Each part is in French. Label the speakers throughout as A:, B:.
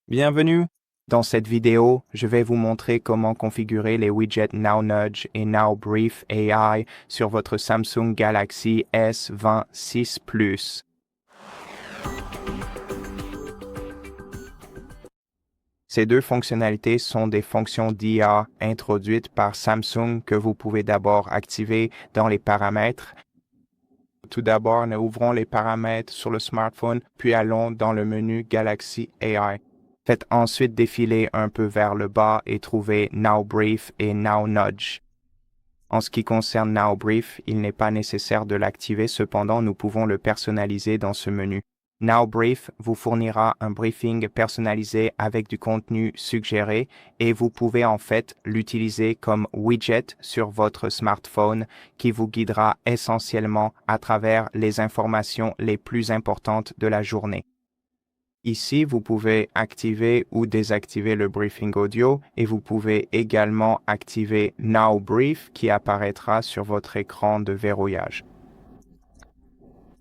A: Bienvenue! Dans cette vidéo, je vais vous montrer comment configurer les widgets NowNudge et NowBrief AI sur votre Samsung Galaxy S26 Plus. Ces deux fonctionnalités sont des fonctions d'IA introduites par Samsung que vous pouvez d'abord activer dans les paramètres. Tout d'abord, nous ouvrons les paramètres sur le smartphone, puis allons dans le menu Galaxy AI. Faites ensuite défiler un peu vers le bas et trouvez NowBrief et NowNudge. En ce qui concerne NowBrief, il n'est pas nécessaire de l'activer, cependant nous pouvons le personnaliser dans ce menu. NowBrief vous fournira un briefing personnalisé avec du contenu suggéré et vous pouvez en fait l'utiliser comme widget sur votre smartphone qui vous guidera essentiellement à travers les informations les plus importantes de la journée. Ici, vous pouvez activer ou désactiver le briefing audio et vous pouvez également activer Now Brief qui apparaîtra sur votre écran de verrouillage.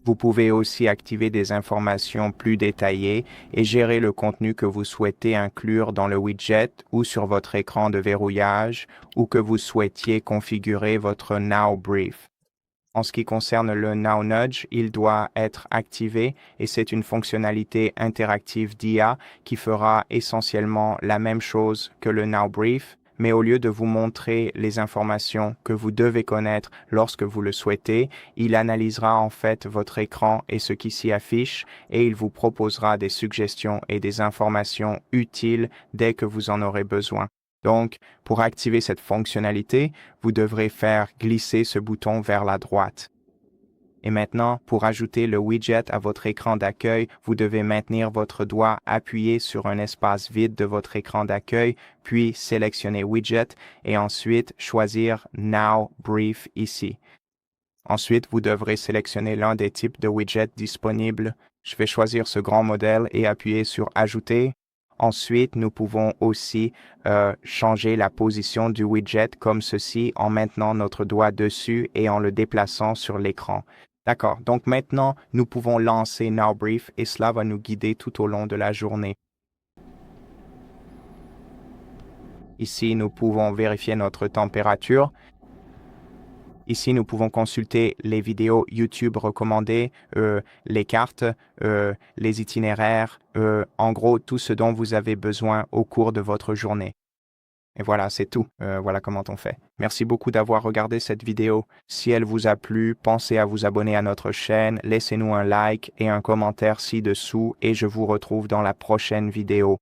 A: Vous pouvez aussi activer des informations plus détaillées et gérer le contenu que vous souhaitez inclure dans le widget ou sur votre écran de verrouillage ou que vous souhaitiez configurer votre Now Brief. En ce qui concerne le NowNudge, il doit être activé et c'est une fonctionnalité interactive d'IA qui fera essentiellement la même chose que le NowBrief, mais au lieu de vous montrer les informations que vous devez connaître lorsque vous le souhaitez, il analysera en fait votre écran et ce qui s'y affiche et il vous proposera des suggestions et des informations utiles dès que vous en aurez besoin. Donc, pour activer cette fonctionnalité, vous devrez faire glisser ce bouton vers la droite. Et maintenant, pour ajouter le widget à votre écran d'accueil, vous devez maintenir votre doigt appuyé sur un espace vide de votre écran d'accueil, puis sélectionner Widget et ensuite choisir Now Brief ici. Ensuite, vous devrez sélectionner l'un des types de widgets disponibles. Je vais choisir ce grand modèle et appuyer sur Ajouter. Ensuite, nous pouvons aussi changer la position du widget comme ceci en maintenant notre doigt dessus et en le déplaçant sur l'écran. D'accord, donc maintenant, nous pouvons lancer NowBrief et cela va nous guider tout au long de la journée. Ici, nous pouvons vérifier notre température. Ici, nous pouvons consulter les vidéos YouTube recommandées, les cartes, les itinéraires, en gros, tout ce dont vous avez besoin au cours de votre journée. Et voilà, c'est tout. Voilà comment on fait. Merci beaucoup d'avoir regardé cette vidéo. Si elle vous a plu, pensez à vous abonner à notre chaîne, laissez-nous un like et un commentaire ci-dessous et je vous retrouve dans la prochaine vidéo.